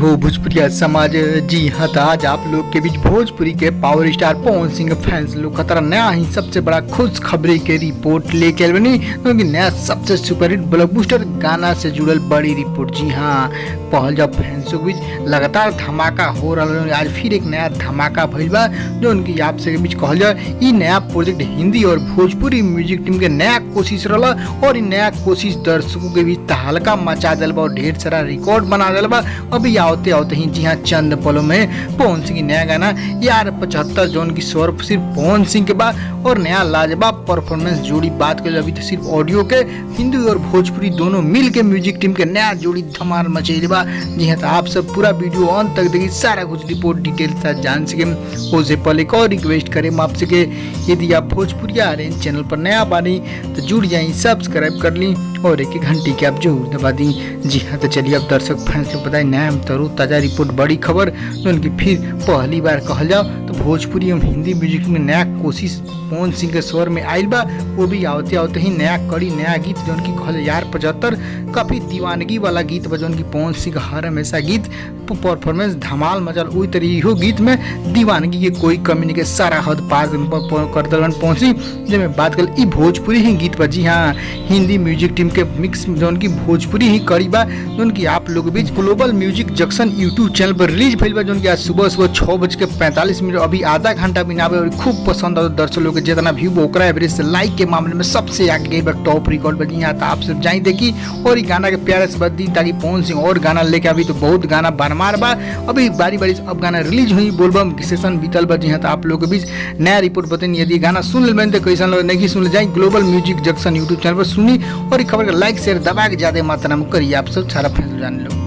हो भोजपुरिया समाज। जी हाँ, तो आज आप लोग के बीच भोजपुरी के power star Pawan Singh fans लोग खतरा नया ही सबसे बड़ा खुश खबरी के रिपोर्ट लेके आए बनी, क्योंकि नया सबसे सुपरहिट ब्लॉकबस्टर गाना से जुड़ल बड़ी रिपोर्ट। जी हाँ, पहल जब फैंसों के बीच लगातार धमाका हो रहा है, आज फिर एक नया धमाका भइल बा जो उनकी आप से के बीच कहल जाए। ये नया प्रोजेक्ट हिंदी और भोजपुरी म्यूजिक टीम के नया कोशिश रहा और नया कोशिश दर्शकों के बीच तहलका मचा दिल बा और ढेर सारा रिकॉर्ड बना दिल बा। अभी आते आते ही जी हाँ, चंद पलों में पवन सिंह की नया गाना यार 75 जोन की स्वर सिर्फ पवन सिंह के बाद और नया लाजवाब परफॉर्मेंस जोड़ी बात कर अभी तो सिर्फ ऑडियो के हिंदी और भोजपुरी दोनों मिल के म्यूजिक टीम के नया जोड़ी धमाल मचेली बा। जी हाँ, तो आप सब पूरा वीडियो अंत तक देखिए, सारा कुछ रिपोर्ट डिटेल साथ जान सके। उससे पहले एक और रिक्वेस्ट करें आपसे कि यदि आप भोजपुरी आर्यन चैनल पर नया बानी तो जुड़ जाए, सब्सक्राइब कर ली और एक घंटी की आप जरूर दबा दी। जी हाँ, तो चलिए अब दर्शक फैंस लोग बताए नया तरो ताज़ा रिपोर्ट बड़ी खबर जो उनकी फिर पहली बार कहल जाओ तो भोजपुरी एवं हिंदी म्यूजिक में नया कोशिश पवन सिंह के स्वर में आयल बा। वो भी आते आते ही नया कड़ी नया गीत जो उनकी कहल यार 75 काफी दीवानगी वाला गीत बा जो उनकी पवन सिंह हर हमेशा गीत परफॉर्मेंस धमाल मचल। वही तरीके गीत में दीवानगी के कोई कमी नहीं के सारा हद पार कर दलन पहुंची। जब मैं बात कर ई भोजपुरी ही गीत पर, जी हाँ, हिंदी म्यूजिक टीम के मिक्स जो उनकी भोजपुरी ही कड़ी बा जो उनकी आप लोग बीच global music junction YouTube channel पर रिलीज भइल बा जो उनकी आज सुबह 6:45 अभी आधा घंटा भी ना और खूब पसंद आता दर्शक लोग के जितना व्यू ओकरा एवरेज से लाइक के मामले में सबसे आगे टॉप रिकॉर्ड बजी। यहाँ तो आप सब जाई देखी और गाना के प्यारे से बदी ताकि पवन सिंह और गाना लेके अभी तो बहुत गाना बारमार बा। अभी बारी बारी अब गाना रिलीज हुई बोलबम सेशन बीतल बा। जी हाँ, तो आप लोग के बीच नया रिपोर्ट बताइए यदि गाना सुन ले तो कैसा लगे, नहीं सुन ले जाए global music junction YouTube channel पर सुनी और खबर का लाइक शेयर दबा के ज्यादा मात्रा में करिए। आप सब सारा फैंस जान लो।